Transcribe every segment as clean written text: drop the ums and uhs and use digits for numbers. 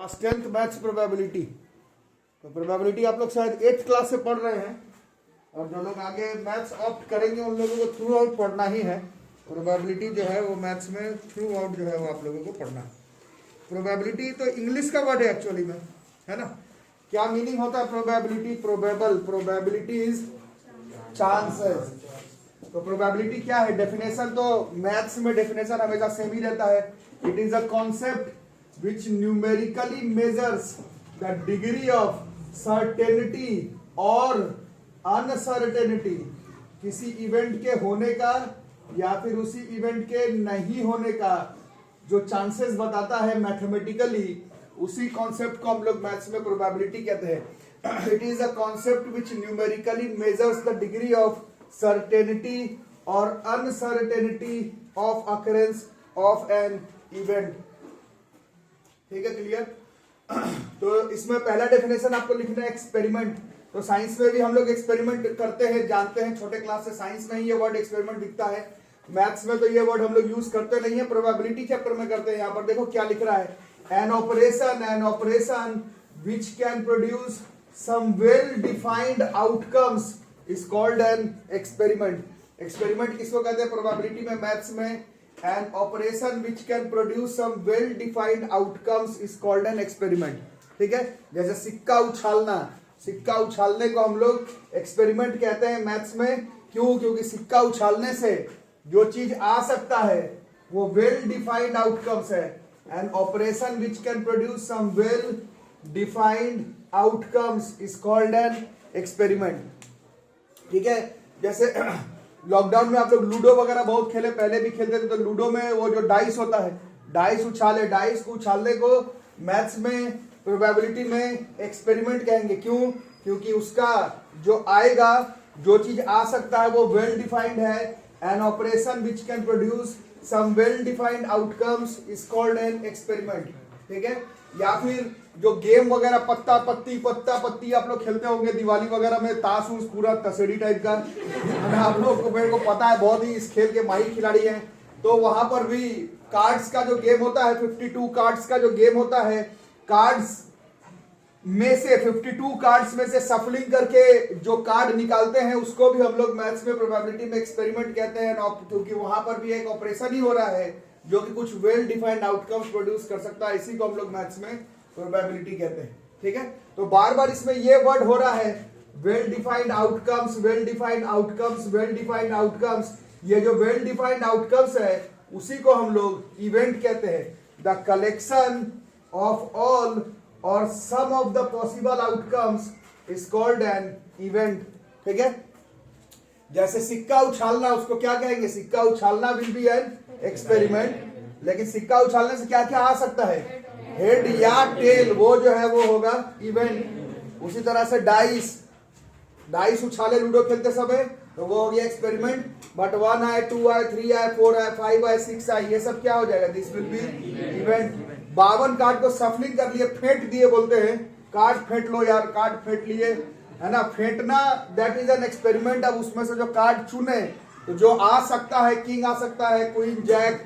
Class 10th maths probability. तो probability आप लोग शायद 8th क्लास से पढ़ रहे हैं, और जो लोग आगे मैथ्स ऑप्ट करेंगे उन लोगों को थ्रू आउट पढ़ना ही है। प्रोबेबिलिटी जो है वो मैथ्स में थ्रू आउट जो है वो आप लोगों को पढ़ना है। प्रोबेबिलिटी तो इंग्लिश का वर्ड है एक्चुअली में, है ना। क्या मीनिंग होता है probability? Probable, probability is chances. तो प्रोबेबिलिटी क्या है? डेफिनेशन तो मैथ्स में डेफिनेशन हमेशा सेम ही रहता है। It is a concept which numerically measures the degree of certainty और अनसर्टेनिटी, किसी इवेंट के होने का या फिर उसी इवेंट के नहीं होने का जो चांसेस बताता है मैथमेटिकली, उसी कॉन्सेप्ट को हम लोग मैथ्स में प्रोबेबिलिटी कहते हैं। It is a concept which numerically measures the degree of certainty और uncertainty of occurrence of an event. ठीक है, क्लियर? तो इसमें पहला डेफिनेशन आपको लिखना है एक्सपेरिमेंट। तो साइंस में भी हम लोग एक्सपेरिमेंट करते हैं, जानते हैं, छोटे क्लास से साइंस में ही ये वर्ड एक्सपेरिमेंट दिखता है। मैथ्स में तो ये वर्ड हम लोग यूज करते नहीं है, प्रोबेबिलिटी चैप्टर में करते हैं। यहाँ पर देखो क्या लिख रहा है, an operation which can produce some well defined outcomes is called an experiment. Experiment किसको कहते हैं प्रोबेबिलिटी में, मैथ्स में? An operation which can produce some well defined outcomes is called an experiment. ठीक है, जैसे सिक्का उछालना, सिक्का उछालने को हम लोग एक्सपेरिमेंट कहते हैं मैथ्स में। क्यों? क्योंकि सिक्का उछालने से जो चीज आ सकता है वो वेल डिफाइंड आउटकम्स है। An operation which can produce some well defined outcomes is called an experiment. ठीक है, जैसे लॉकडाउन में आप लोग लूडो वगैरह बहुत खेले, पहले भी खेलते थे। तो लूडो में वो जो डाइस होता है, डाइस उछाले, डाइस को उछालने को मैथ्स में प्रोबेबिलिटी में एक्सपेरिमेंट कहेंगे। क्यों? क्योंकि उसका जो आएगा, जो चीज आ सकता है वो वेल डिफाइंड है। An operation which can produce some well defined outcomes is called an experiment. ठीक है, या फिर जो गेम वगैरह पत्ता पत्ती आप लोग खेलते होंगे दिवाली वगैरह में, ताश उस पूरा तसेड़ी टाइप का, आप लोग को मेरे को पता है, बहुत ही इस खेल के माहिर खिलाड़ी हैं। तो वहां पर भी कार्ड्स का जो गेम होता है, 52 कार्ड्स का जो गेम होता है, कार्ड्स में से 52 कार्ड्स में से सफलिंग करके जो कार्ड निकालते हैं उसको भी हम लोग मैथ्स में प्रोबेबिलिटी में एक्सपेरिमेंट कहते हैं। क्योंकि वहां पर भी एक ऑपरेशन ही हो रहा है जो कि कुछ वेल डिफाइंड आउटकम्स प्रोड्यूस कर सकता है। इसी को हम लोग मैथ्स में प्रोबेबिलिटी कहते हैं। ठीक है, तो बार बार इसमें ये वर्ड हो रहा है, well defined outcomes, well defined outcomes, well defined outcomes. ये जो वेल डिफाइंड आउटकम्स है उसी को हम लोग इवेंट कहते हैं। द कलेक्शन ऑफ ऑल और some of the possible outcomes is called an event. ठीक है, जैसे सिक्का उछालना, उसको क्या कहेंगे? सिक्का उछालना विल बी एन एक्सपेरिमेंट। लेकिन सिक्का उछालने से क्या क्या आ सकता है? हेड या टेल, वो जो है वो होगा इवेंट। उसी तरह से डाइस उछाले लूडो खेलते समय, तो वो हो गया एक्सपेरिमेंट। बट 1 आए, 2 आए, 3 आए, 4 आए, 5 आए, 6 आए, ये सब क्या हो जाएगा? This will be event. 52 card को सफलिंग कर लिए, फेंट दिए बोलते हैं, कार्ड फेंट लो यार, कार्ड फेंट लिए, है ना। फेंटना दैट इज एन एक्सपेरिमेंट। अब उसमें से जो कार्ड चुने, तो जो आ सकता है, किंग आ सकता है, क्वीन, जैक,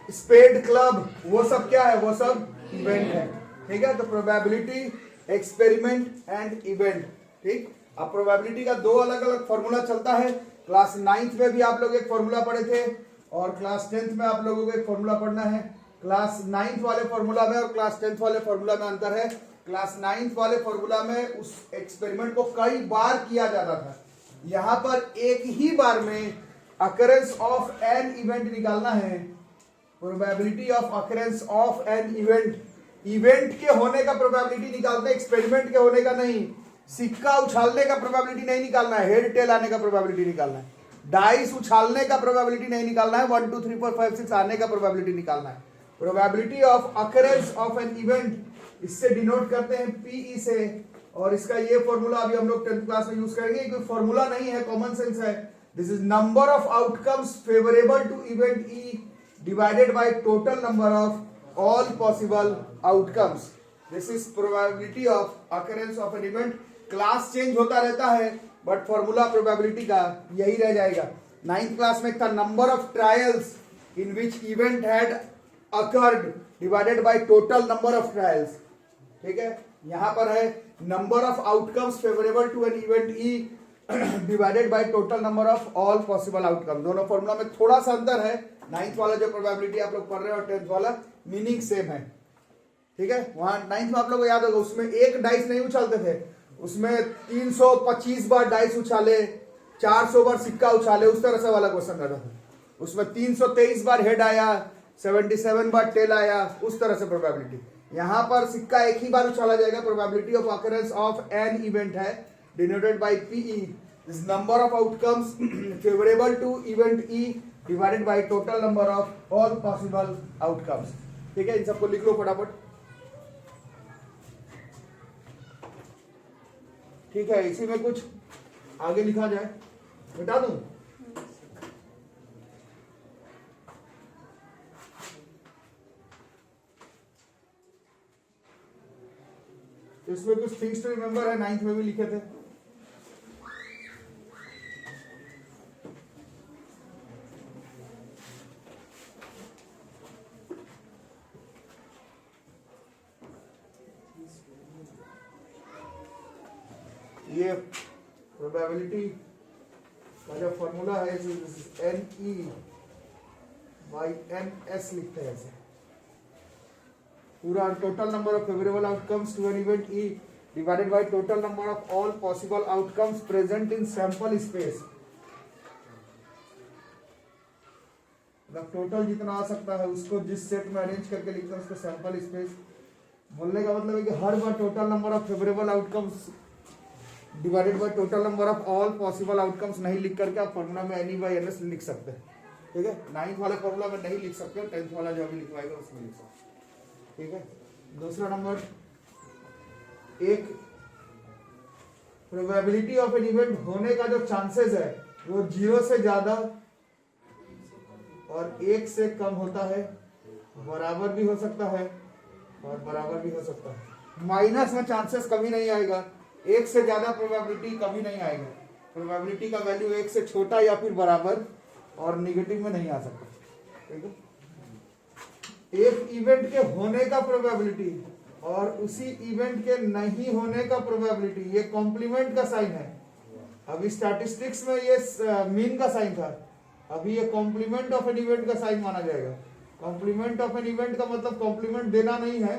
स्पेड, क्लब, वो सब क्या है? वो सब इवेंट है। ठीक है, तो प्रोबेबिलिटी, एक्सपेरिमेंट एंड इवेंट। ठीक, अब प्रोबेबिलिटी का दो अलग अलग फॉर्मूला चलता है। क्लास 9th में भी आप लोग एक फॉर्मूला पढ़े थे, और क्लास 10th में आप लोगों को एक फॉर्मूला पढ़ना है। क्लास 9th वाले फॉर्मूला में और क्लास 10th वाले फॉर्मूला में अंतर है। क्लास 9th वाले फॉर्मूला में उस एक्सपेरिमेंट को कई बार किया जाता था। यहां पर एक ही बार में अकरेंस ऑफ एन इवेंट निकालना है। Probability of occurrence of an event, event के होने का प्रोबेबिलिटी निकालते हैं, एक्सपेरिमेंट के होने का नहीं। सिक्का उछालने का प्रोबेबिलिटी नहीं निकालना है, हेड टेल आने का प्रोबेबिलिटी निकालना है। डाइस उछालने का प्रोबेबिलिटी नहीं निकालना है, 1 2 3 4 5 6 आने का प्रोबेबिलिटी निकालना है। Probability of occurrence of an event, इससे डिनोट करते हैं पीई से, और इसका ये फॉर्मूला अभी हम लोग 10th क्लास में यूज करेंगे। कोई फॉर्मूला नहीं है, कॉमन सेंस है। This is number of outcomes favourable to event E divided by total number of all possible outcomes. This is probability of occurrence of an event. Class change होता रहता है, but formula probability का यही रह जाएगा। 9th class में था number of trials in which event had occurred divided by total number of trials। ठीक है, यहां पर है number of outcomes favourable to an event E divided by total number of all possible outcome. दोनों formula में थोड़ा सा अंतर है, 9th वाला जो प्रोबेबिलिटी आप लोग पढ़ रहे हैं और 10th वाला मीनिंग सेम है। ठीक है, वहां 9th में आप लोग को याद होगा उसमें एक डाइस नहीं उछालते थे, उसमें 325 बार डाइस उछाले, 400 बार सिक्का उछाले, उस तरह से वाला क्वेश्चन रहता था। उसमें 323 बार हेड आया, 77 बार टेल आया, उस तरह से प्रोबेबिलिटी। यहां पर सिक्का एक ही बार उछाला जाएगा। Probability of occurrence of an event है denoted by P E is number of outcomes favourable to event E divided by total number of all possible outcomes. ठीक है, इन सबको लिख लो फटाफट। ठीक है, इसी में कुछ आगे लिखा जाए, बता दूं। इसमें कुछ थिंग्स टू रिमेंबर है, 9th में भी लिखे थे। ये प्रोबेबिलिटी का जो फॉर्मूला है N E by N S लिखते हैं ऐसे। पूरा total number of favourable outcomes to an event E divided by total number of all possible outcomes present in sample space. Total जितना आ सकता है उसको जिस सेट में अरेंज करके लिखते हैं उसको सैंपल स्पेस। बोलने का मतलब है कि हर बार total number of favourable outcomes divided by total number of all possible outcomes नहीं लिख करके आप फॉर्मूला में n E by N S लिख सकते हैं। ठीक है, 9th वाले फॉर्मूला में नहीं लिख सकते, 10th वाला जो अभी लिखवाएगा उसमें लिख सकते। ठीक है, दूसरा नंबर, एक प्रोबेबिलिटी ऑफ एन इवेंट होने का जो चांसेस है वो 0 से ज्यादा और 1 से कम होता है, बराबर भी हो सकता है और बराबर भी हो सकता है। माइनस में चांसेस कभी नहीं आएगा, 1 से ज्यादा प्रोबेबिलिटी कभी नहीं आएगा। प्रोबेबिलिटी का वैल्यू 1 से छोटा या फिर बराबर और निगेटिव में नहीं आ सकता। ठीक है, एक इवेंट के होने का प्रोबेबिलिटी और उसी इवेंट के नहीं होने का प्रोबेबिलिटी, ये कॉम्प्लीमेंट का साइन है। अभी स्टैटिस्टिक्स में ये मीन का साइन था, अभी ये कॉम्प्लीमेंट ऑफ एन इवेंट का साइन माना जाएगा। कॉम्प्लीमेंट ऑफ एन इवेंट का मतलब कॉम्प्लीमेंट देना नहीं है,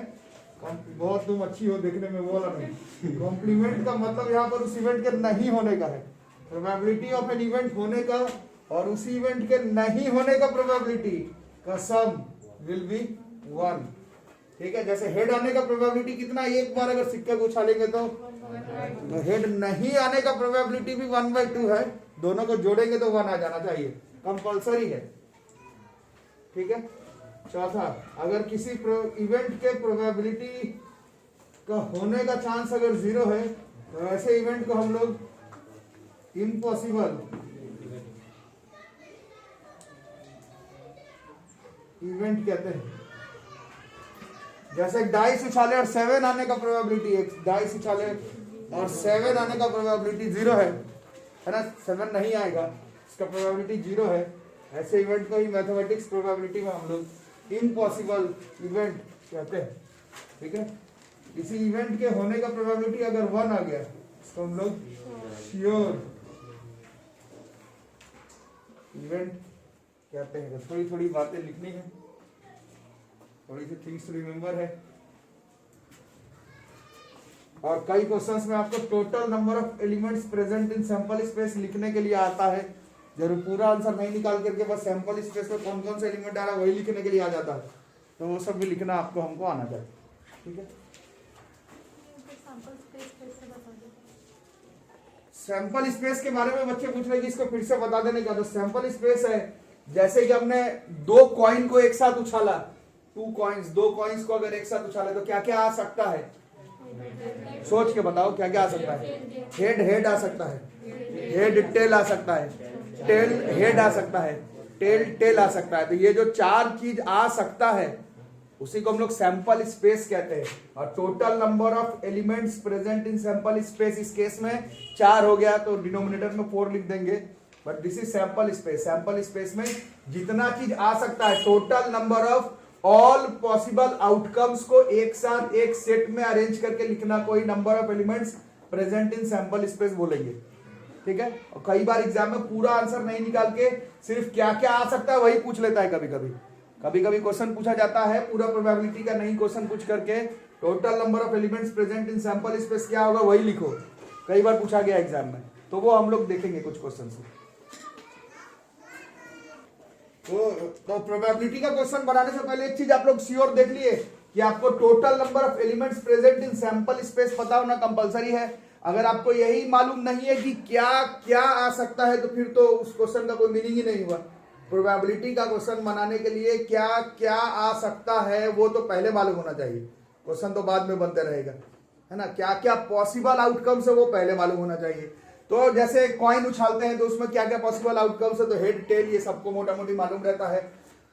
बहुत तुम अच्छी हो देखने में, वो वाला नहीं। कॉम्प्लीमेंट का मतलब यहाँ पर उस इवेंट के नहीं होने का है। प्रोबेबिलिटी ऑफ एन इवेंट होने का और उसी इवेंट के नहीं होने का प्रोबेबिलिटी का सम विल बी 1। ठीक है, जैसे हेड आने का प्रोबेबिलिटी कितना, एक बार अगर सिक्के को उछालेंगे तो हेड नहीं आने का प्रोबेबिलिटी भी 1/2 है। दोनों को जोड़ेंगे तो 1 आ जाना चाहिए, कंपल्सरी है। ठीक है, चौथा, अगर किसी इवेंट के प्रोबेबिलिटी का होने का चांस अगर 0 है तो ऐसे इवेंट को हम लोग इम्पॉसिबल इवेंट कहते हैं। जैसे डाइस उछाले और 7 आने का प्रोबेबिलिटी, एक डाइस उछाले और 7 आने का प्रोबेबिलिटी 0 है ना, 7 नहीं आएगा, इसका प्रोबेबिलिटी 0 है। ऐसे इवेंट को ही मैथमेटिक्स प्रोबेबिलिटी में हम लोग इम्पॉसिबल इवेंट कहते हैं। ठीक है, किसी इवेंट के होने का प्रोबेबिलिटी अगर 1 आ गया इसको हम लोग श्योर इवेंट कहते हैं। तो थोड़ी थोड़ी बातें लिखनी है, थोड़ी सी थिंग्स टू रिमेंबर है। और कई क्वेश्चंस में आपको total number of elements present in sample space लिखने के लिए आता है। जरूर पूरा आंसर नहीं निकाल करके बस सैंपल स्पेस में कौन कौन से एलिमेंट आ रहा है वही लिखने के लिए आ जाता है, तो वो सब भी लिखना आपको हमको आना चाहिए। ठीक है, सैंपल स्पेस के बारे में बच्चे पूछ रहे हैं कि इसको फिर से बता देने का। तो सैंपल स्पेस है जैसे कि हमने 2 कॉइन को एक साथ उछाला, 2 कॉइन्स को अगर एक साथ उछाले तो क्या क्या आ सकता है, सोच के बताओ क्या क्या आ सकता है। हेड आ सकता है, हेड टेल आ सकता है, टेल हेड आ सकता है, टेल आ सकता है। तो ये जो 4 चीज आ सकता है उसी को हम लोग सैंपल स्पेस कहते हैं। और total number of elements present in sample space, इस केस में 4 हो गया तो डिनोमिनेटर में 4 लिख देंगे, but this is sample space. Sample space में जितना चीज आ सकता है, total number of all possible outcomes को एक साथ एक सेट में अरेंज करके लिखना, कोई number of elements present in sample space बोलेंगे, ठीक है। और कई बार एग्जाम में पूरा आंसर नहीं निकाल के सिर्फ क्या क्या आ सकता है वही पूछ लेता है। कभी कभी क्वेश्चन पूछा जाता है पूरा प्रोबेबिलिटी का नहीं, क्वेश्चन पूछ करके total number of elements present in sample space क्या होगा वही लिखो, कई बार पूछा गया एग्जाम में, तो वो हम लोग देखेंगे कुछ क्वेश्चन से। तो प्रोबेबिलिटी का क्वेश्चन बनाने से पहले एक चीज आप लोग श्योर देख लिए कि आपको total number of elements present in sample space पता होना कंपलसरी है। अगर आपको यही मालूम नहीं है कि क्या क्या आ सकता है तो फिर तो उस क्वेश्चन का कोई मीनिंग ही नहीं हुआ। प्रोबेबिलिटी का क्वेश्चन बनाने के लिए क्या क्या आ सकता है वो तो पहले मालूम होना चाहिए, क्वेश्चन तो बाद में बनते रहेगा, है ना। क्या क्या पॉसिबल आउटकम्स है वो पहले मालूम होना चाहिए। तो जैसे कॉइन उछालते हैं तो उसमें क्या क्या पॉसिबल आउटकम्स है, तो हेड टेल ये सबको मोटा मोटी मालूम रहता है।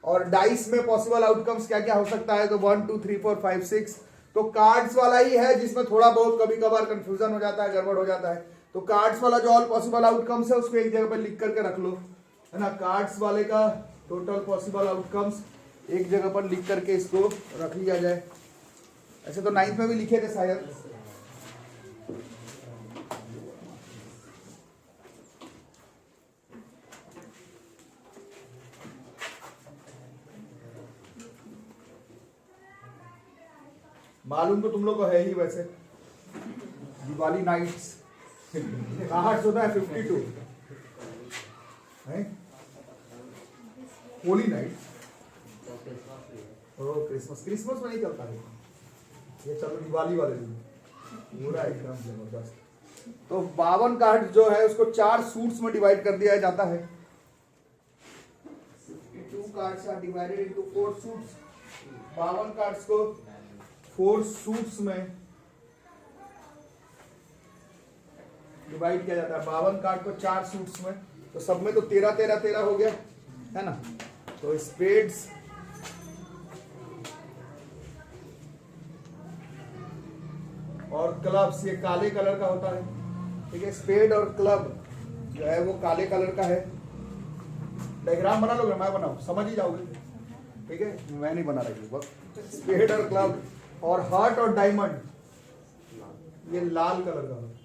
और डाइस में पॉसिबल आउटकम्स क्या क्या हो सकता है, तो 1 2 3 4 5 6। तो कार्ड्स वाला ही है जिसमें थोड़ा बहुत कभी कभार कंफ्यूजन हो जाता है, गड़बड़ हो जाता है। तो कार्ड्स वाला जो ऑल पॉसिबल आउटकम्स है उसको एक जगह पर लिख करके रख लो, है ना। कार्ड्स वाले का टोटल पॉसिबल आउटकम्स एक जगह पर लिख करके इसको रख लिया जाए। ऐसे तो 9th में भी लिखे थे शायद। मालूम तो तुम लोग को है ही वैसे, दिवाली नाइट्स कार्ड्स होता है 52 है, होली नाइट, ओ क्रिसमस में नहीं चलता है ये, चलो दिवाली वाले दिन पूरा एकदम जबरदस्त। तो 52 कार्ड जो है उसको 4 सूट्स में डिवाइड कर दिया जाता है। 52 cards are divided into 4 suits. 52 cards को 4 सूट्स में डिवाइड किया जाता है। 52 कार्ड को 4 सूट्स में, तो सब में तो 13 13 13 हो गया, है ना। तो स्पेड्स और क्लब्स ये काले कलर का होता है, ठीक है। स्पेड और क्लब जो है वो काले कलर का है। डायग्राम बना लोगे, मैं बनाऊं समझ ही जाओगे, ठीक है, मैं नहीं बना रही हूँ। स्पेड और क्लब और हार्ट और डायमंड ये लाल कलर का है।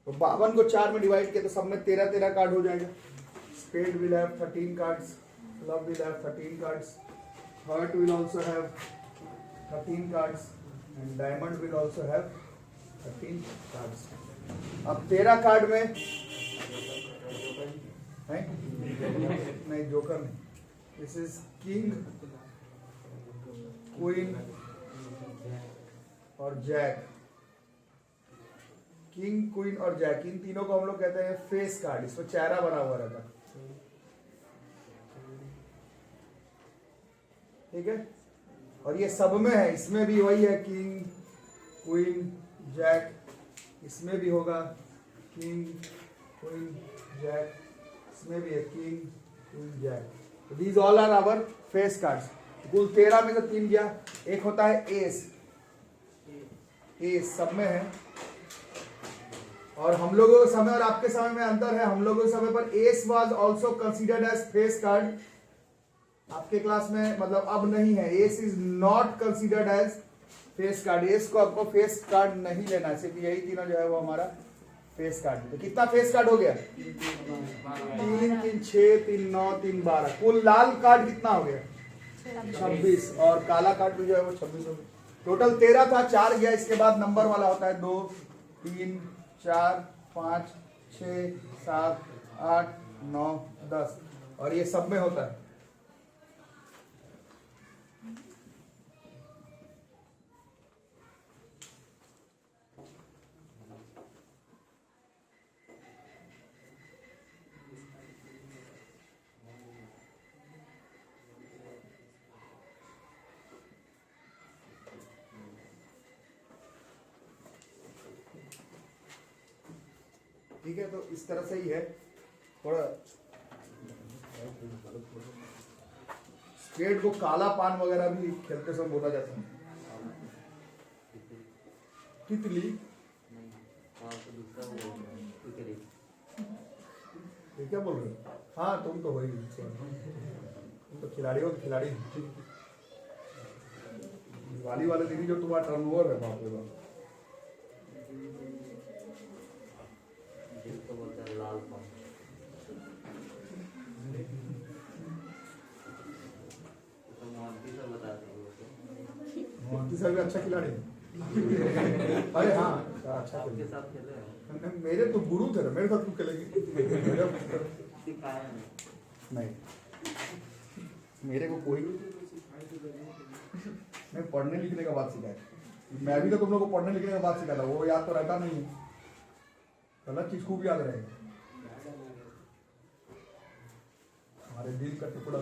तो 52 को 4 में डिवाइड किया तो सब में 13 13 कार्ड हो जाएगा। Spade will have 13 cards, club will have 13 cards, heart will also have 13 cards and diamond will also have 13 cards। अब 13 कार्ड में नहीं जोकर नहीं, दिस इज किंग क्वीन और जैक। किंग क्वीन और जैक इन तीनों को हम लोग कहते हैं फेस कार्ड, इसमें चेहरा बना हुआ रहता है, ठीक है। और ये सब में है, इसमें भी वही है किंग क्वीन जैक, इसमें भी होगा किंग क्वीन जैक, इसमें भी है किंग क्वीन जैक। तो these all are our face cards. कुल 13 में से 3 गया। एक होता है एस, एस सब में है। और हम लोगों के समय और आपके समय में अंतर है। हम लोगों के समय पर ace was also considered as face card, आपके क्लास में मतलब अब नहीं है। Ace is not considered as face card, ace को आपको फेस कार्ड नहीं लेना है, सिर्फ यही तीनों जो है वो हमारा फेस कार्ड। तो कितना फेस कार्ड हो गया? 3 3 6 3 9 3 12। कुल लाल कार्ड कितना हो गया? 26। और काला कार्ड भी जो है वो 26 हो गया। टोटल 13 था, 4 गया। इसके बाद नंबर वाला होता है 2 3 4 5 6 7 8 9 10 और ये सब में होता है। ठीक है, तो इस तरह से ही है। थोड़ा स्पेड को काला पान वगैरह भी खेलते समय बोला जाता है। तितली ये क्या बोल रहे हो? हाँ तुम तो हो ही, तुम तो खिलाड़ी हो, खिलाड़ी। दिवाली वाले दिन जो तुम्हारा टर्नओवर है, बाप रे बाप। जिसको बोलते हैं लाल पान। तो मोहंती सर बताते हैं, मोहंती सर भी अच्छा खिलाड़ी है। अरे हाँ अच्छा आपके साथ खेले हैं? मेरे तो गुरु थे, मेरे साथ क्यों खेलेंगे? सिखाया नहीं, मेरे को कोई मैं पढ़ने लिखने का बात सिखाया। मैं भी तो तुम लोग को पढ़ने लिखने का बात सिखा था, वो याद तो रहता नहीं है, गलत चीज खूब याद रहेगा। हमारे दिल का टुकड़ा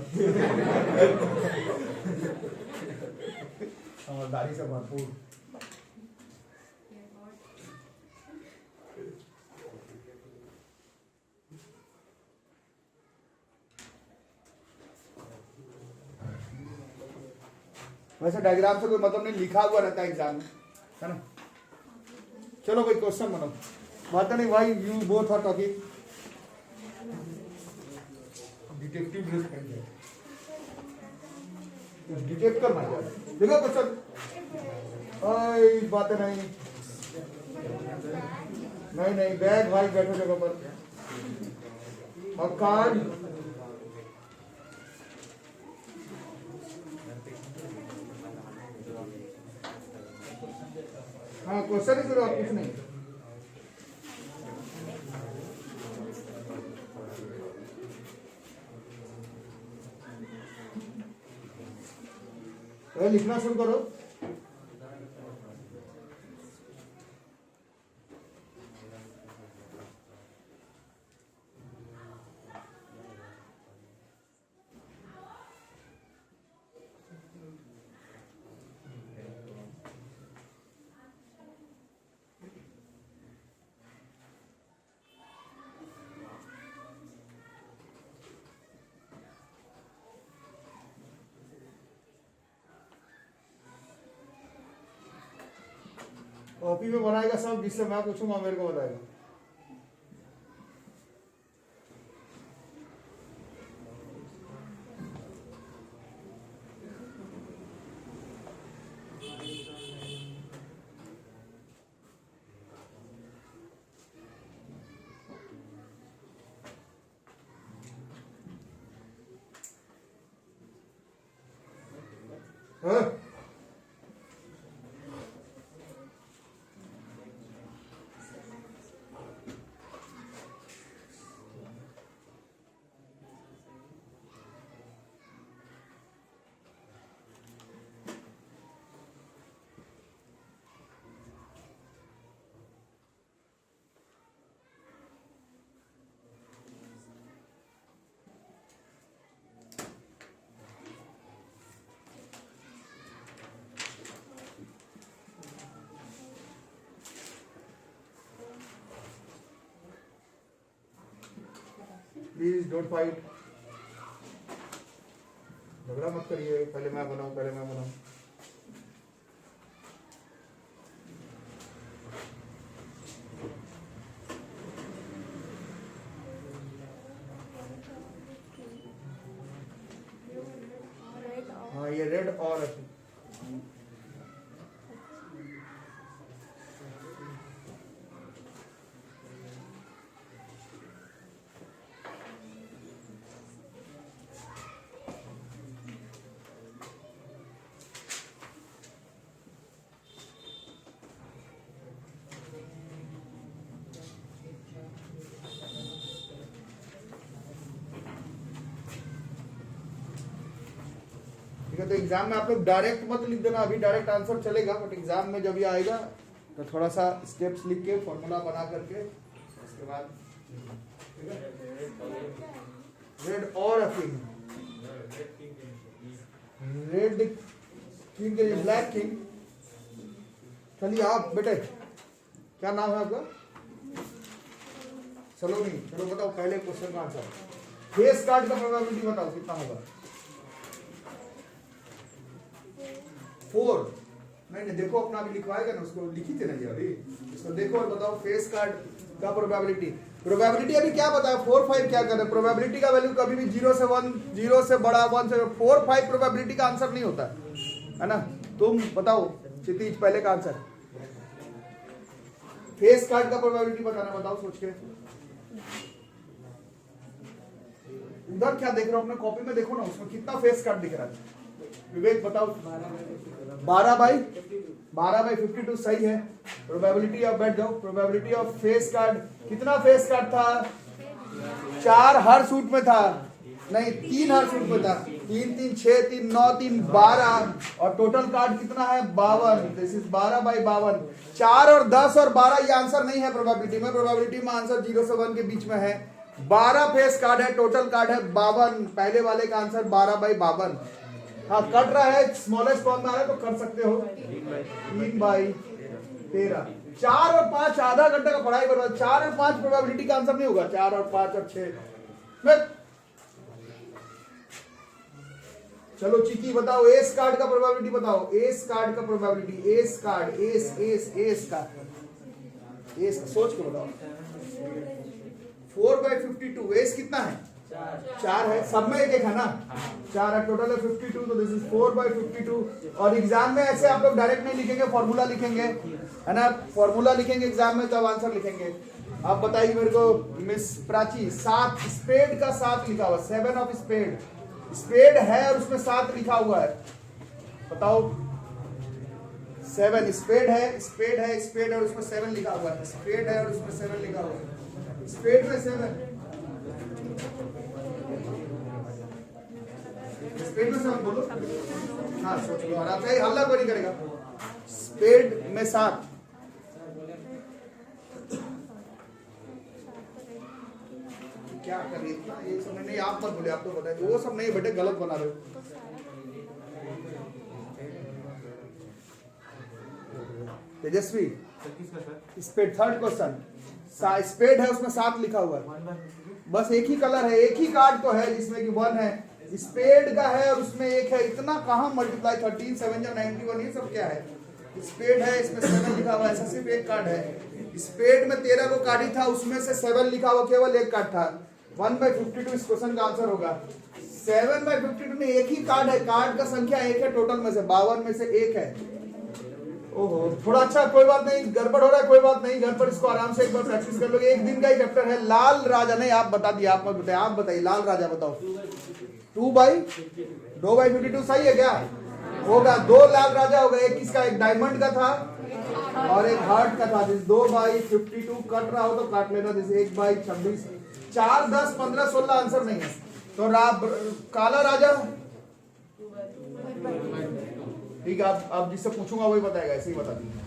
समझदारी से भरपूर। वैसे डायग्राम से कोई मतलब नहीं, लिखा हुआ रहता है एग्जाम में, है ना। चलो कोई क्वेश्चन बनाओ। बात नहीं भाई, you both are talking. Detective dress पहन के डिटेक्ट करना है। देखो क्वेश्चन, बातें नहीं नहीं नहीं, बैग भाई बैठो जगह पर। और कार्ड हाँ, क्वेश्चन ही करो, कुछ नहीं। लिखना शुरू करो। कॉपी में बनाएगा सब, जिससे मैं पूछूंगा मेरे को बताएगा। हाँ? प्लीज डोंट फाइट, झगड़ा मत करिए। पहले मैं बनाऊं, पहले मैं बनाऊं। हाँ, ये रेड और तो एग्जाम में आप लोग डायरेक्ट मत लिख देना, अभी डायरेक्ट आंसर चलेगा, बट एग्जाम में जब ये आएगा तो थोड़ा सा स्टेप्स लिख के फॉर्मूला बना करके उसके बाद, ठीक है। रेड और किंग, रेड किंग के लिए ब्लैक किंग। चलिए आप बेटे, क्या नाम है आपका? चलो नहीं, चलो बताओ पहले क्वेश्चन का आंसर। फेस कार्ड का प्रोबेबिलिटी बताओ कितना होगा? 4। नहीं देखो, अपना अभी लिखवाएगा ना, उसको लिखी थी ना ये अभी, इसको देखो और बताओ फेस कार्ड का प्रोबेबिलिटी। प्रोबेबिलिटी अभी क्या बताया 4 5 क्या कर रहे हैं प्रोबेबिलिटी का वैल्यू कभी भी 0 से 1 0 से बड़ा 1 से 4 5 प्रोबेबिलिटी का आंसर नहीं होता है ना। तुम बताओ क्षितिज पहले का आंसर फेस कार्ड का प्रोबेबिलिटी बताना बताओ सोच के। उधर क्या देख रहे हो अपने कॉपी में देखो ना उसमें कितना फेस कार्ड दिख रहा है विवेक बताओ 12 बाई 52 सही है। प्रोबेबिलिटी ऑफ बैठ जाओ प्रोबेबिलिटी ऑफ फेस कार्ड कितना फेस कार्ड था 4 हर सूट में था नहीं 3 हर सूट में था 3 3 6 3 9 3 12 और टोटल कार्ड कितना है 52 दिस इज 12 बाई 52 4 और 10 और 12 ये आंसर नहीं है प्रोबेबिलिटी में आंसर 0 से 1 के बीच में है 12 फेस कार्ड है टोटल कार्ड है 52 पहले वाले का आंसर 12 बाई 52। हाँ कट रहा है स्मॉलेस्ट फॉर्म में आ रहा है तो कर सकते हो 3 बाई 13 4 और 5 आधा घंटे का पढ़ाई कर रहा है 4 और 5 प्रोबेबिलिटी का आंसर नहीं होगा 4 और 5 और 6 चलो चिकी बताओ एस कार्ड का प्रोबेबिलिटी बताओ एस कार्ड का प्रोबेबिलिटी एस कार्ड एस का सोच के बताओ 4 बाई 52 एस कितना है 4 है सब में एक है ना 4 है टोटल है 52 तो दिस इज 4 बाई 52 और एग्जाम में ऐसे आप लोग डायरेक्ट नहीं लिखेंगे फॉर्मूला लिखेंगे है ना फॉर्मूला लिखेंगे एग्जाम में तब आंसर लिखेंगे। आप बताइए मेरे को मिस प्राची 7 स्पेड का 7 लिखा हुआ 7 ऑफ स्पेड है और उसमें 7 लिखा हुआ है बताओ 7 स्पेड है और उसमें 7 लिखा हुआ है स्पेड है और उसमें 7 लिखा हुआ है स्पेड में 7 स्पेड में 7 बोलो हाँ सोच लो और आप हल्ला कोई नहीं करेगा स्पेड में 7 क्या करिए ये सब नहीं आप मत बोले आप तो बताइए वो सब नहीं बेटे गलत बना रहे हो। तेजस्वी स्पेड थर्ड क्वेश्चन स्पेड है उसमें 7 लिखा हुआ है बस एक ही कलर है एक ही कार्ड तो है जिसमें कि 1 है स्पेड का है और उसमें 1 है इतना कहां मल्टीप्लाई 13 7 91 ये सब क्या है स्पेड है इसमें 7 लिखा हुआ ऐसा सिर्फ एक कार्ड है स्पेड में 13 को कार्ड ही था उसमें से 7 लिखा हुआ केवल एक कार्ड था 1 बाई 52 इस क्वेश्चन का आंसर होगा 7 बाई 52 में एक ही कार्ड है कार्ड का संख्या 1 है टोटल में से 52 में से 1 है। ओहो थोड़ा अच्छा कोई बात नहीं गड़बड़ हो रहा है कोई बात नहीं घर पर इसको आराम से एक बार प्रैक्टिस कर लोगे एक दिन का ही चैप्टर है। लाल राजा नहीं आप बता दिए आप मत बताइए आप बताइए लाल राजा बताओ 2 बाई 52 सही है क्या होगा 2 लाल राजा होगा एक किसका एक डायमंड का था और एक हार्ट का था 2 बाई 52 कट रहा हो तो काट लेना जैसे 1 बाई 26 4 10 15 16 आंसर नहीं है तो काला राजा ठीक है आप जिससे पूछूंगा वही बताएगा ऐसे ही बता दीजिए।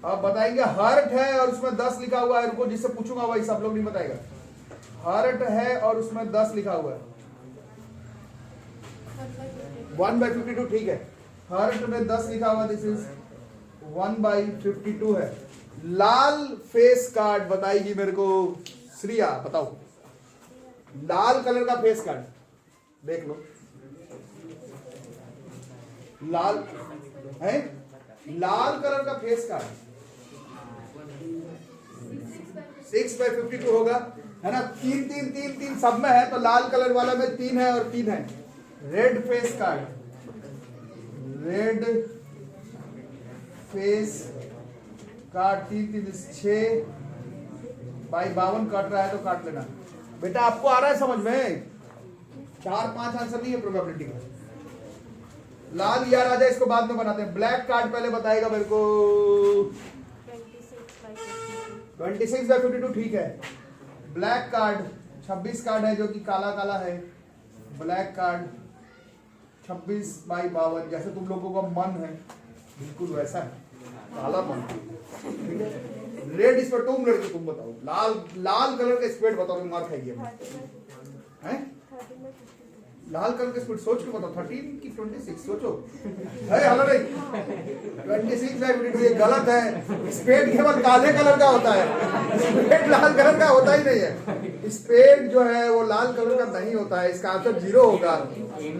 आप बताएंगे हर्ट है और उसमें 10 लिखा हुआ है रुको जिससे पूछूंगा वही सब लोग नहीं बताएगा हर्ट है और उसमें 10 लिखा हुआ है 1 बाई 52 ठीक है हर्ट में 10 लिखा हुआ दिस इज 1 बाई 52 है। लाल फेस कार्ड बताएगी मेरे को श्रिया बताओ लाल कलर का फेस कार्ड देख लो लाल है लाल कलर का फेस कार्ड 6 बाई 52 होगा है ना 3 3 3 3 सब में है तो लाल कलर वाला में 3 है और 3 है। Red face card red face card 3 3 6 by 52 काट रहा है तो काट लेना बेटा आपको आ रहा है समझ में 4 5 आंसर नहीं है प्रोबेबिलिटी का। लाल या राजा इसको बाद में बनाते हैं ब्लैक कार्ड पहले बताएगा मेरे को 26 बाई 52 ठीक है। ब्लैक कार्ड 26 कार्ड है जो कि काला काला है ब्लैक कार्ड 26 बाई 52 जैसे तुम लोगों का मन है बिल्कुल वैसा है काला मन ठीक है। रेड इस पर तुम लड़के तुम बताओ लाल कलर का स्पेड बताओ मार खाइए हैं लाल कलर का स्पीड सोच के बताओ 13 की 26 सोचो है हलो नहीं 26 बाई 52 ये गलत है स्पेड केवल काले कलर का होता है स्पेड लाल कलर का होता ही नहीं है स्पेड जो है वो लाल कलर का नहीं होता है इसका आंसर 0 होगा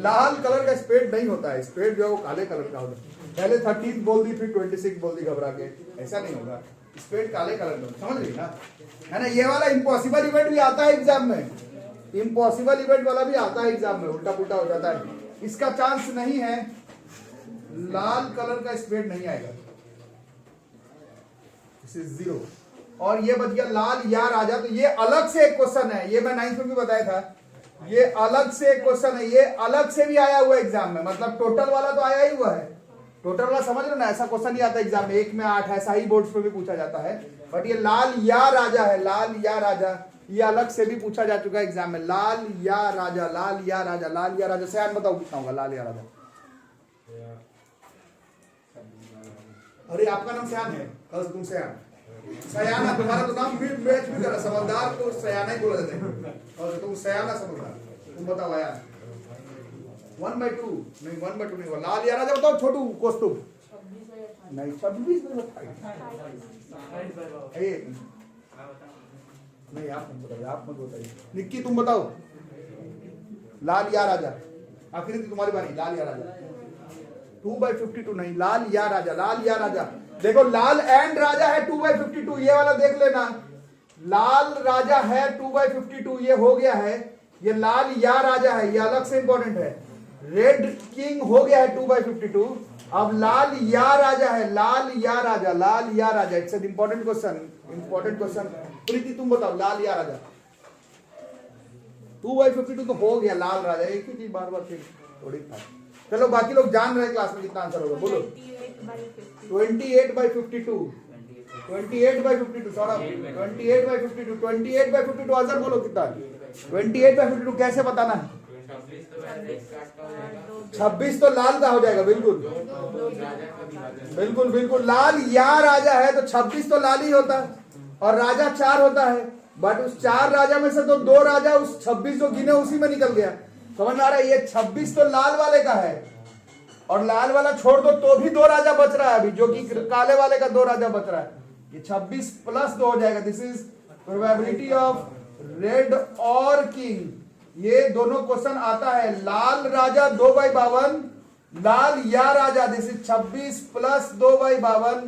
लाल कलर का स्पेड नहीं होता है स्पेड जो है वो काले कलर का होता है। पहले 13 बोल दी फिर 26 बोल दी घबरा के ऐसा नहीं होगा स्पेड काले कलर में, समझ रही ना, है ना। ये वाला इम्पॉसिबल इवेंट भी आता है एग्जाम में, इम्पॉसिबल इवेंट वाला भी आता है एग्जाम में, उल्टा पुल्टा हो जाता है। इसका चांस नहीं है, लाल कलर का स्पेड नहीं आएगा, दिस इज 0। और ये बच गया लाल या राजा, तो ये अलग से एक क्वेश्चन है, ये मैं 9th में भी बताया था, ये अलग से एक क्वेश्चन है, ये अलग से भी आया हुआ है एग्जाम में, मतलब टोटल वाला तो आया ही हुआ है, टोटल वाला समझ रहे ना, ऐसा क्वेश्चन नहीं आता एग्जाम में, 1 में 8 ऐसा ही बोर्ड्स में भी पूछा जाता है, बट ये लाल या राजा है, लाल या राजा, ये अलग से भी पूछा जा चुका है एग्जाम में, लाल या राजा, लाल या राजा, लाल या राजा। सयान बताओ कितना होगा लाल या राजा? अरे आपका नाम सयान है, कल तुम सयान, सयाना तुम्हारा तो नाम भी मैच भी करा, समझदार को सयाना ही बोला जाता है, और तुम सयाना समझदार, तुम बताओ यार 1/2 नहीं, 1/2 नहीं, लाल या राजा बताओ छोटू कौस्तुभ, नहीं 26 में नहीं, आप मत बताइए, आप मत बताइए, निक्की तुम बताओ लाल या राजा, आखिरी थी तुम्हारी बारी, लाल या राजा 2/52 नहीं, लाल या राजा, लाल या राजा, देखो लाल एंड राजा है 2/52, ये वाला देख लेना, लाल राजा है 2/52, ये हो गया है, ये लाल या राजा है, ये अलग से इंपॉर्टेंट है, रेड किंग हो गया है 2/52, अब लाल या राजा है, लाल या राजा, लाल या राजा, it's an important question, important question. Preeti तुम बताओ लाल या राजा, 2/52 तो हो गया, लाल राजा, एक ही चीज बार बार फिर थोड़ी था। चलो बाकी लोग जान रहे हैं क्लास में कितना आंसर होगा, बोलो 28/52, 28/52 सौरभ, 28/52, 28/52 आंसर बोलो कितना, 28/52 कैसे बताना है? 26 तो लाल का हो जाएगा, बिल्कुल बिल्कुल बिल्कुल, लाल या राजा है तो 26 तो लाल ही होता है, और राजा 4 होता है, बट उस 4 राजा में से तो 2 राजा उस 26 जो गिने उसी में निकल गया, समझ में आ रहा है? ये 26 तो लाल वाले का है, और लाल वाला छोड़ दो तो भी 2 राजा बच रहा है अभी, जो कि काले वाले का 2 राजा बच रहा है, ये 26 + 2 हो जाएगा, this is probability of red और किंग। ये दोनों क्वेश्चन आता है, लाल राजा 2/52, लाल या राजा, दिस इज 26 + 2/52,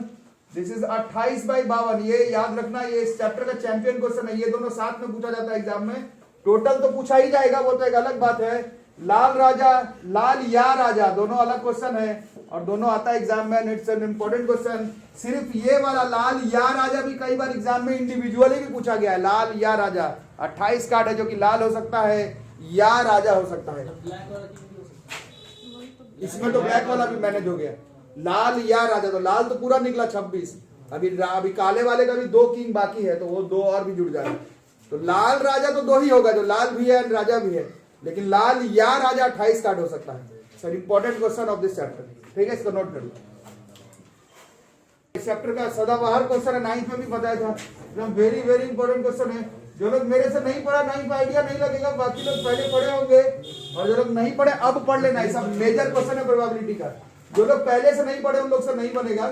दिस इज 28/52। ये याद रखना, ये इस चैप्टर का चैंपियन क्वेश्चन है, ये दोनों साथ में पूछा जाता है एग्जाम में, टोटल तो पूछा ही जाएगा, वो तो एक अलग बात है, लाल राजा, लाल या राजा दोनों अलग क्वेश्चन है, और दोनों आता है एग्जाम में, इट्स एन इंपॉर्टेंट क्वेश्चन। सिर्फ ये वाला लाल या राजा भी कई बार एग्जाम में इंडिविजुअली भी पूछा गया है, लाल या राजा, 28 कार्ड है जो कि लाल हो सकता है या राजा हो सकता है, इसमें तो ब्लैक वाला भी मैनेज हो गया, लाल या राजा, तो लाल तो पूरा निकला 26, अभी काले वाले का भी 2 किंग बाकी है, तो वो 2 और भी जुड़ जाएगा, तो लाल राजा तो 2 ही होगा, जो लाल भी है राजा भी है, लेकिन लाल या राजा 28 कार्ड हो सकता है। Sir important question of this chapter, ठीक है, इसको नोट कर लो। इस चैप्टर का सदाबहार क्वेश्चन है, 9th में भी बताया था, एकदम वेरी वेरी इंपॉर्टेंट क्वेश्चन है, जो लोग मेरे से नहीं पढ़ा, नहीं आइडिया नहीं लगेगा, बाकी लोग पहले पढ़े होंगे, और जो लोग नहीं पढ़े अब पढ़ लेना, ये सब मेजर क्वेश्चन है प्रोबेबिलिटी का, जो लोग पहले से नहीं पढ़े उन लोग से नहीं बनेगा,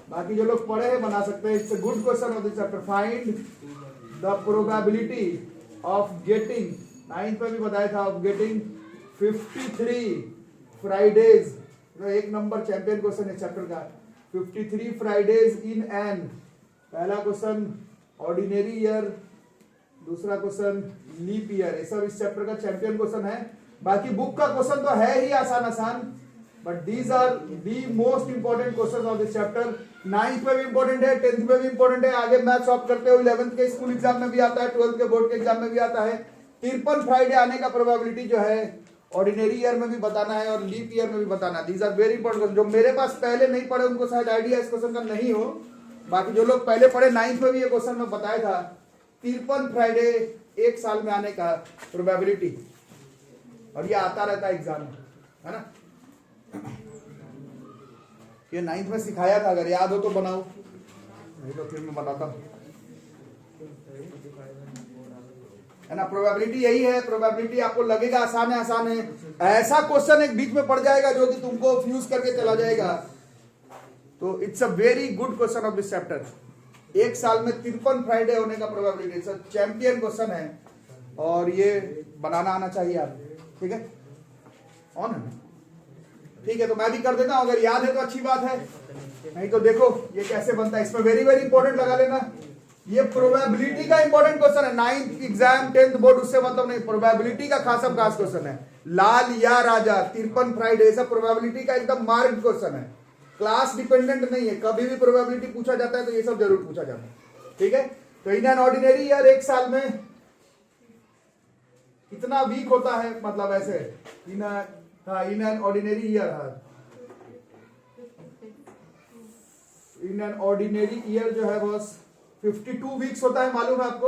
बाकी जो लोग पढ़े हैं बना सकते हैं। It's a good question of this chapter, find the probability of getting, 9th में भी बताया था, ऑफ गेटिंग 53 फ्राइडेज, एक नंबर चैंपियन क्वेश्चन है चैप्टर का, 53 फ्राइडेज इन एन, पहला क्वेश्चन ऑर्डिनरी ईयर, दूसरा क्वेश्चन लीप ईयर, ये सब इस चैप्टर का चैंपियन क्वेश्चन है। बाकी बुक का क्वेश्चन तो है ही आसान आसान, but these are the most important question of this chapter. 9th में भी इंपॉर्टेंट है, 10th में भी इंपॉर्टेंट है, आगे मैथ्स ऑप्ट करते हो, 11th के स्कूल एग्जाम में भी आता है, 12th के बोर्ड के एग्जाम में भी आता है। 53 फ्राइडे आने का प्रोबेबिलिटी जो है ऑर्डिनरी ईयर में भी बताना है और लीप ईयर में भी बताना है। दीज आर वेरी इंपॉर्टेंट, जो मेरे पास पहले नहीं पढ़े उनको शायद आइडिया इस क्वेश्चन का नहीं हो, बाकी जो लोग पहले पढ़े 9th में भी ये क्वेश्चन में बताया था, 53 फ्राइडे एक साल में आने का प्रोबेबिलिटी, और ये आता रहता है एग्जाम में, है ना। ये 9th में सिखाया था, अगर याद हो तो बनाओ, नहीं तो फिर मैं बनाता हूँ, है ना। प्रोबेबिलिटी यही है, प्रोबेबिलिटी आपको लगेगा आसान है, ऐसा क्वेश्चन एक बीच में पड़ जाएगा जो कि तुमको फ्यूज करके चला जाएगा, तो it's a very good question of this chapter. एक साल में 53 फ्राइडे होने का probability, it's a champion question है, और ये बनाना आना चाहिए आप, ठीक है। ऑन है ठीक है, तो मैं भी कर देता हूं, अगर याद है तो अच्छी बात है, नहीं तो देखो ये कैसे बनता है। इसमें वेरी वेरी इंपॉर्टेंट लगा लेना, ये प्रोबेबिलिटी का इंपॉर्टेंट क्वेश्चन है। 9th एग्जाम 10th बोर्ड उससे मतलब नहीं, प्रोबेबिलिटी का खासम खास क्वेश्चन है। लाल या राजा, 53 फ्राइडे, सब प्रोबेबिलिटी का एकदम मार्क्ड क्वेश्चन है, क्लास डिपेंडेंट नहीं है। कभी भी प्रोबेबिलिटी पूछा जाता है तो ये सब जरूर पूछा जाता है, ठीक है। तो इन एन ऑर्डिनरी ईयर एक साल में कितना वीक होता है, मतलब ऐसे in an ordinary year, in an ordinary year जो है बस 52 वीक्स होता है, मालूम है आपको।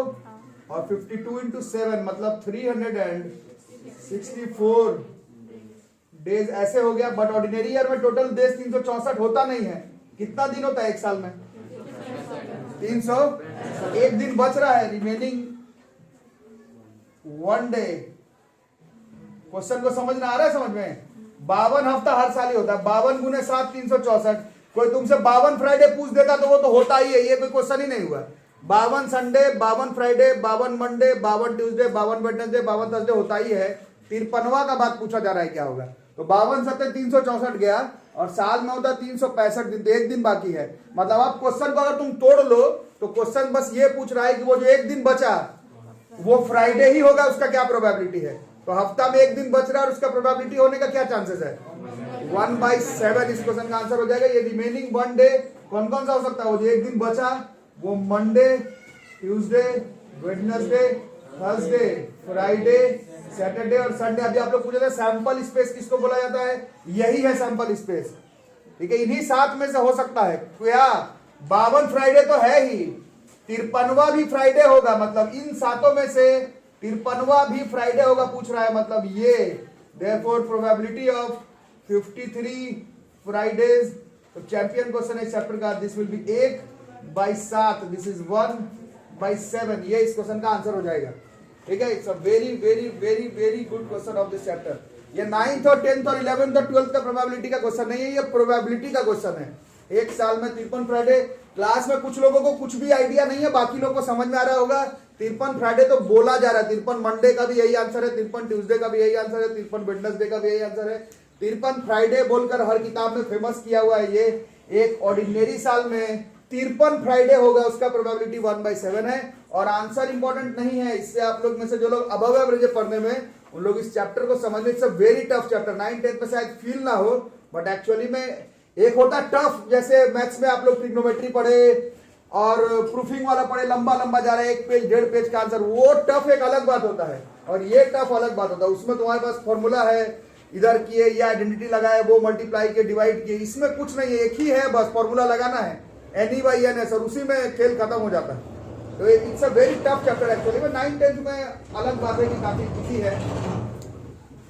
और 52 इंटू 7 मतलब 364 डेज ऐसे हो गया। बट ऑर्डिनरी ईयर में टोटल डेज 364 होता नहीं है। कितना दिन होता है एक साल में? 300। एक दिन बच रहा है, रिमेनिंग 1 डे। क्वेश्चन को समझना आ रहा है? समझ में? 52 हफ्ता हर साल ही होता है, 52 गुने 7 364। कोई तुमसे 52 फ्राइडे पूछ देता तो वो तो होता ही है, ये कोई क्वेश्चन ही नहीं हुआ। 52 Sunday, 52 Friday, 52 Monday, 52 Tuesday, 52 Wednesday, 52 Thursday होता ही है। 53वां का बात पूछा जा रहा है क्या होगा। तो 52 सत्ते 364 गया और साल में होता 365 दिन, तो एक दिन बाकी है। मतलब आप क्वेश्चन को अगर तुम तोड़ लो तो क्वेश्चन बस ये पूछ रहा है कि वो जो एक दिन बचा वो फ्राइडे ही होगा, उसका क्या प्रोबेबिलिटी है। तो हफ्ता में एक दिन बच रहा है और उसका प्रोबेबिलिटी होने का क्या चांसेस है? 1/7 इस क्वेश्चन का आंसर हो जाएगा। ये रिमेनिंग 1 डे कौन कौन सा हो सकता है? वो जो एक दिन बचा वो Monday, Tuesday, Wednesday, Thursday, Friday, Saturday और संडे। अभी आप लोग पूछे थे सैंपल स्पेस किसको बोला जाता है? यही है सैंपल स्पेस, ठीक है। इन्हीं 7 में से हो सकता है क्या? 52 फ्राइडे तो है ही, 53वां भी फ्राइडे होगा, मतलब इन 7 में से 53वां भी फ्राइडे होगा पूछ रहा है, मतलब ये देयरफॉर प्रोबेबिलिटी ऑफ 53 फ्राइडेज। तो चैंपियन क्वेश्चन है चैप्टर का, this will be 1/7, this is 1/7। ये इस क्वेश्चन का आंसर हो जाएगा, ठीक है। It's a very very very very good question of this chapter. ये 9th और 10th और 11th और 12th का प्रोबेबिलिटी का क्वेश्चन नहीं है, ये प्रोबेबिलिटी का क्वेश्चन है। एक साल में 53 फ्राइडे। क्लास में कुछ लोगों को कुछ भी आइडिया नहीं है, बाकी लोगों को समझ में आ रहा होगा। 53 फ्राइडे तो बोला जा रहा है, 53 मंडे का भी यही आंसर है, 53 ट्यूसडे का भी यही आंसर है, 53 वेडनेसडे का भी यही आंसर है। 53 फ्राइडे बोलकर हर किताब में फेमस किया हुआ है। ये एक ऑर्डिनरी साल में 53 फ्राइडे होगा, उसका प्रोबेबिलिटी 1/7 है। और आंसर इंपॉर्टेंट नहीं है, इससे आप लोग में से जो लोग अबव एवरेज पढ़ने में, उन लोग इस चैप्टर को समझने, it's a very tough chapter. 9th 10th में शायद फील ना हो, बट एक्चुअली में एक होता है टफ, जैसे मैथ्स में आप लोग ट्रिग्नोमेट्री पढ़े और प्रूफिंग वाला पढ़े, लंबा लंबा जा रहा है, 1 पेज 1.5 पेज का आंसर, वो टफ एक अलग बात होता है और ये टफ अलग बात होता है। उसमें तुम्हारे पास फॉर्मूला है, इधर किए या आइडेंटिटी लगाए, वो मल्टीप्लाई किए, डिवाइड किए, इसमें कुछ नहीं है, एक ही है बस, फॉर्मूला लगाना है NE/NS और उसी में खेल खत्म हो जाता है। तो it's a very tough chapter actually में। 9th 10th में अलग बात है कि काफी इजी है,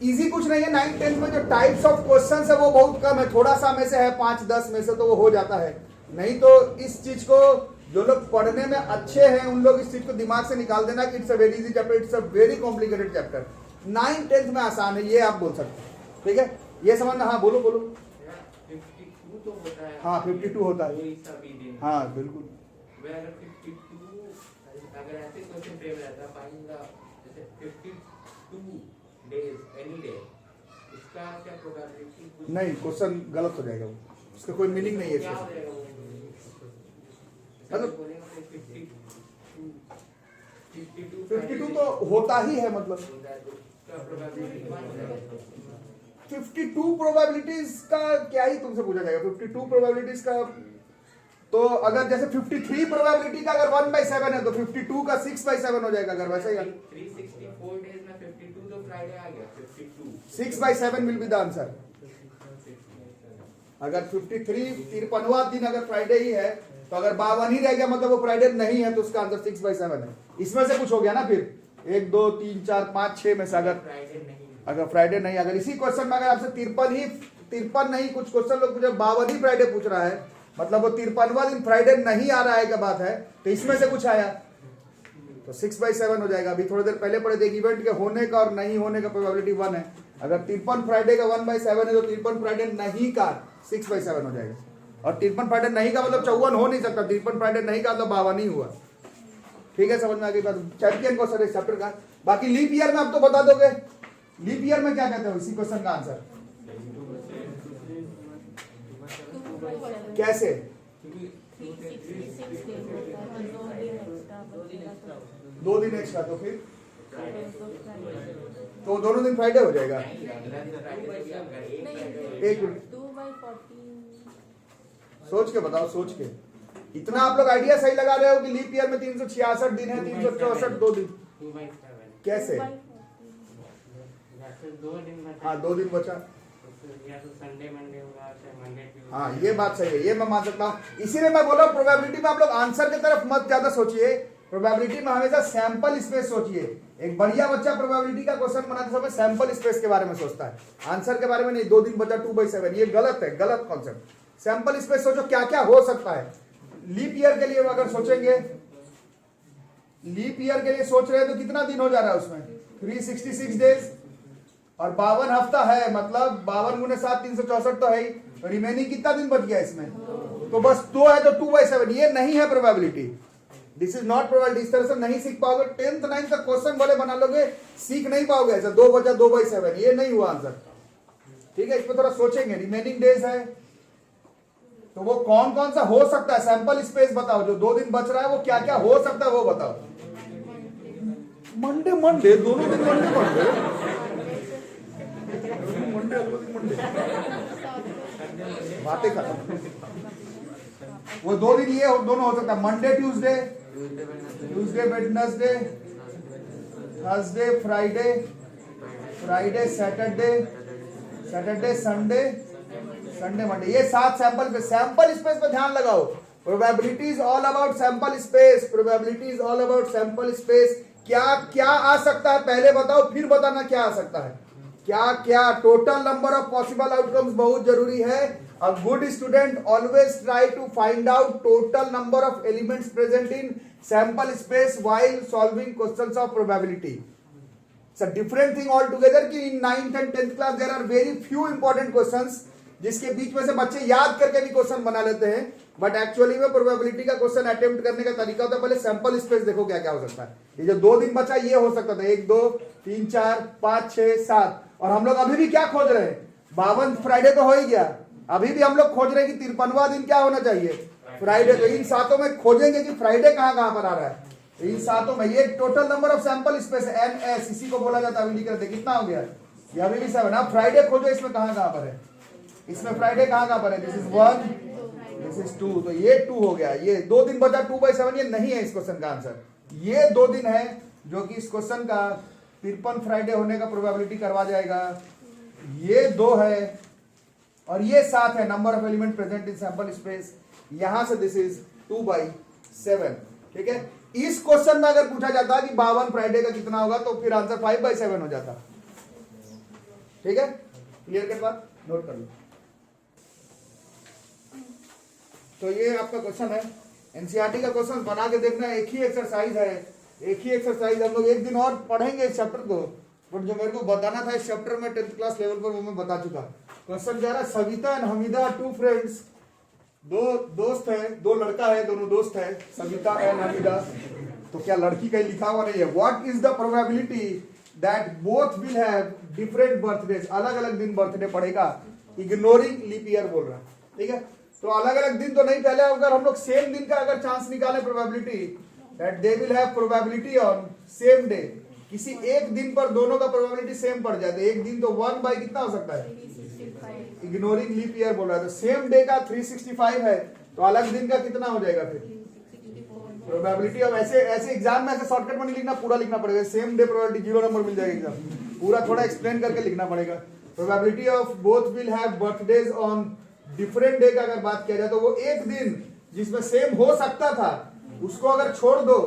इजी कुछ नहीं है। 9th 10th में जो टाइप्स ऑफ क्वेश्चंस है वो बहुत कम है, थोड़ा सा में से है, 5-10 में से तो वो हो जाता है। नहीं तो इस चीज को जो लोग पढ़ने में अच्छे हैं उन लोग इस चीज को दिमाग से निकाल देना कि it's a very easy chapter, it's a very complicated chapter. 9th 10th में आसान है, ये आप बोल सकते हैं, ठीक है। ये समझना। हाँ बोलो बोलो। 52 तो होता है। हाँ 52 होता है, वही सभी दिन। हाँ बिल्कुल। वह अगर 52 अगर ऐसे क्वेश्चन फ्रेम रहता, फाइंड द जैसे 52 डेज एनी डे, इसका क्या प्रोबेबिलिटी? नहीं, क्वेश्चन गलत हो जाएगा, वो उसका कोई मीनिंग नहीं है क्या इसका। हो जाएगा वो? मतलब बोलेगा 52 52 तो होता ही है, मतलब का प्रोबेबिलिटी 1 हो जाएगा। 52 प्रोबेबिलिटीज का क्या ही तुमसे पूछा जाएगा। 52 प्रोबेबिलिटीज का तो अगर जैसे 53 प्रोबेबिलिटी का अगर 1/7 है तो 52 का 6/7 हो जाएगा, अगर वैसा ही। 364 डेज में 52 तो फ्राइडे आ गया, 52 6/7 विल बी द आंसर। अगर 53 53वां दिन अगर फ्राइडे ही है तो अगर 52 ही रह गया मतलब वो फ्राइडे नहीं है, तो उसका आंसर 6/7 है। इसमें से कुछ हो गया ना, फिर 1 2 3 4 5 6 में से अगर फ्राइडे नहीं, अगर इसी क्वेश्चन में अगर आपसे 53 नहीं, कुछ क्वेश्चन लोग मुझे 52 ही फ्राइडे पूछ रहा है, मतलब वो 53वां दिन फ्राइडे नहीं आ रहा है क्या बात है, तो इसमें से कुछ आया तो 6/7 हो जाएगा। अभी थोड़ी देर पहले पढ़े थे इवेंट के होने का और नहीं होने का प्रोबेबिलिटी 1 है। अगर 53 फ्राइडे का 1/7 है तो 53 फ्राइडे नहीं का 6/7 हो जाएगा। और 53 फ्राइडे नहीं का मतलब 54 हो नहीं सकता, 53 फ्राइडे नहीं का मतलब 52 नहीं हुआ, ठीक है। समझ में आ गई बात। चैंपियन क्वेश्चन है चैप्टर का। बाकी लीप ईयर में आप तो बता दोगे, लीप ईयर में क्या कहते हो इसी क्वेश्चन का आंसर? कैसे? 2 दिन एक्स्ट्रा तो फिर तो दोनों दिन फ्राइडे हो जाएगा। एक मिनट सोच के बताओ, सोच के। इतना आप लोग आइडिया सही लगा रहे हो कि लीप ईयर में 366 दिन है, 364 2 दिन। कैसे? हाँ 2 दिन बचा। संडे मंडे होगा, मंडे। हाँ ये बात सही है, ये मैं मान सकता हूँ। इसीलिए मैं बोला प्रोबेबिलिटी में आप लोग आंसर की तरफ मत ज्यादा सोचिए, प्रोबेबिलिटी में हमेशा सैंपल स्पेस सोचिए। एक बढ़िया बच्चा प्रोबेबिलिटी का क्वेश्चन बनाते समय सैंपल स्पेस के बारे में सोचता है, आंसर के बारे में नहीं। 2 दिन बचा 2/7, ये गलत है, गलत कॉन्सेप्ट। सैंपल स्पेस सोचो क्या क्या हो सकता है। लीप ईयर के लिए अगर सोचेंगे, लीप ईयर के लिए सोच रहे हैं तो कितना दिन हो जा रहा है उसमें? 366 डेज और 52 हफ्ता है, मतलब 52 गुने 7 364 तो है ही। तो रिमेनिंग कितना दिन बच गया इसमें? तो बस 2 है तो 2/7। ये नहीं है probability, this is not probability. इस तरह से नहीं सीख पाओगे। 10th 9th का क्वेश्चन बोले बना लोगे, सीख नहीं पाओगे ऐसा। 2 बचा 2/7, ये नहीं हुआ आंसर। ठीक है, इस पर थोड़ा सोचेंगे। रिमेनिंग डेज है तो वो कौन कौन सा हो सकता है, सैंपल स्पेस बताओ। जो 2 दिन बच रहा है वो क्या क्या हो सकता है वो बताओ। मंडे मंडे दोनों दिन मंडे मंडे मंडे बातें खत्म। वो 2 दिन ये दोनों हो सकता है, Monday Tuesday, Tuesday Wednesday, Thursday Friday, Friday Saturday, Saturday Sunday, Sunday Monday. ये 7 सैंपल पे, सैंपल स्पेस पे ध्यान लगाओ। Probability is all about sample space, probability is all about sample space. क्या क्या आ सकता है पहले बताओ, फिर बताना क्या आ सकता है। क्या क्या total number of possible outcomes बहुत जरूरी है। A good student always try to find out total number of elements present in sample space while solving questions of probability. It's a different thing all together कि in 9th and 10th class there are very few important questions जिसके बीच में से बच्चे याद करके भी question बना लेते हैं, बट एक्चुअली में प्रोबेबिलिटी का क्वेश्चन अटेम्प्ट करने का तरीका होता है पहले सैंपल स्पेस देखो क्या क्या हो सकता है। ये जो 2 दिन बचा ये हो सकता था 1 2 3 4 5 6 7, और हम लोग अभी भी क्या खोज रहे हैं? 52 फ्राइडे तो हो ही गया, अभी भी हम लोग खोज रहे हैं कि 53वां दिन क्या होना चाहिए? फ्राइडे। तो इन 7 में खोजेंगे कि फ्राइडे कहां कहां पर आ रहा है। इन 7 में ये total number of sample space NS, इसी को बोला जाता है। अभी लिख रहे थे कितना हो गया? ये अभी भी 7। अब फ्राइडे खोजो, इसमें कहां कहां पर है? इसमें फ्राइडे कहां कहां पर है? दिस इज 1, दिस इज 2, तो ये 2 हो गया। ये 2 दिन बचा 2/7, ये नहीं है इस क्वेश्चन का आंसर। ये 2 दिन है जो कि इस क्वेश्चन का 53 फ्राइडे होने का प्रोबेबिलिटी करवा जाएगा। ये 2 है और ये 7 है number of element present in sample space. यहां से दिस इज 2/7। ठीक है, इस क्वेश्चन में अगर पूछा जाता कि 52 फ्राइडे का कितना होगा तो फिर आंसर 5/7 हो जाता। ठीक है, क्लियर कट बात, नोट कर लो। तो ये आपका क्वेश्चन है, एनसीईआरटी का क्वेश्चन बना के देखना। एक ही एक्सरसाइज है, एक ही एक्सरसाइज। हम लोग एक दिन और पढ़ेंगे इस चैप्टर को, बट जो मेरे को बताना था इस चैप्टर में 10th क्लास लेवल पर वो मैं बता चुका। क्वेश्चन कह रहा है सविता एंड हमीदा 2 फ्रेंड्स, 2 दोस्त है, 2 लड़का है, दोनों दोस्त है, सविता एंड हमीदा। तो क्या लड़की कहीं लिखा हुआ नहीं है? What is the probability that both will have different birthdays? अलग अलग दिन बर्थडे पड़ेगा, इग्नोरिंग लीप ईयर बोल रहा है। ठीक है, तो अलग अलग दिन तो नहीं, पहले अगर हम लोग सेम दिन का अगर चांस निकाले probability that they will have probability on same day, किसी एक दिन पर दोनों का प्रोबेबिलिटी सेम पड़ जाए तो एक दिन तो 1 बाई कितना हो सकता है? इग्नोरिंग लीप ईयर बोल रहा है। तो सेम डे का 365 है तो अलग दिन का कितना हो जाएगा फिर? प्रोबेबिलिटी। अब ऐसे एग्जाम में ऐसे शॉर्टकट में नहीं लिखना, पूरा लिखना पड़ेगा। सेम डे प्रोबेबिलिटी 0 नंबर मिल जाएगा एग्जाम, पूरा थोड़ा एक्सप्लेन करके लिखना पड़ेगा। Probability of both will have birthdays on different day का अगर बात किया जाए तो वो एक दिन जिसमें सेम हो सकता था उसको अगर छोड़ दो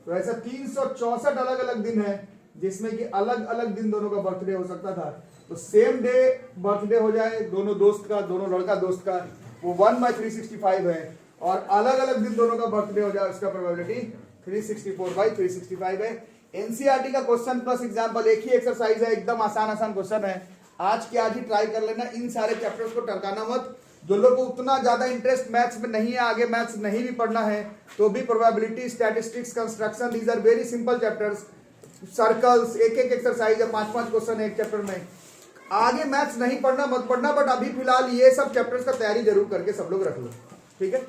तो ऐसा 364 अलग अलग दिन है जिसमें कि अलग अलग दिन दोनों का बर्थडे हो सकता था। तो सेम डे बर्थडे हो जाए दोनों दोस्त का, दोनों लड़का दोस्त का, वो 1/365 है, और अलग अलग दिन दोनों का बर्थडे हो जाए उसका प्रोबेबिलिटी 364/365 है। एनसीईआरटी का क्वेश्चन प्लस एग्जांपल, एक ही एक्सरसाइज है, एकदम आसान क्वेश्चन है। आज के आज ही ट्राई कर लेना, इन सारे चैप्टर्स को टरकाना मत। जो लोग को उतना ज्यादा इंटरेस्ट मैथ्स में नहीं है, आगे मैथ्स नहीं भी पढ़ना है तो भी probability, statistics, construction, these are very simple chapters. Circles, एक एक एक्सरसाइज है, 5-5 क्वेश्चन है एक चैप्टर में। आगे मैथ्स नहीं पढ़ना मत पढ़ना, बट अभी फिलहाल ये सब चैप्टर्स का तैयारी जरूर करके सब लोग रख लो, ठीक है।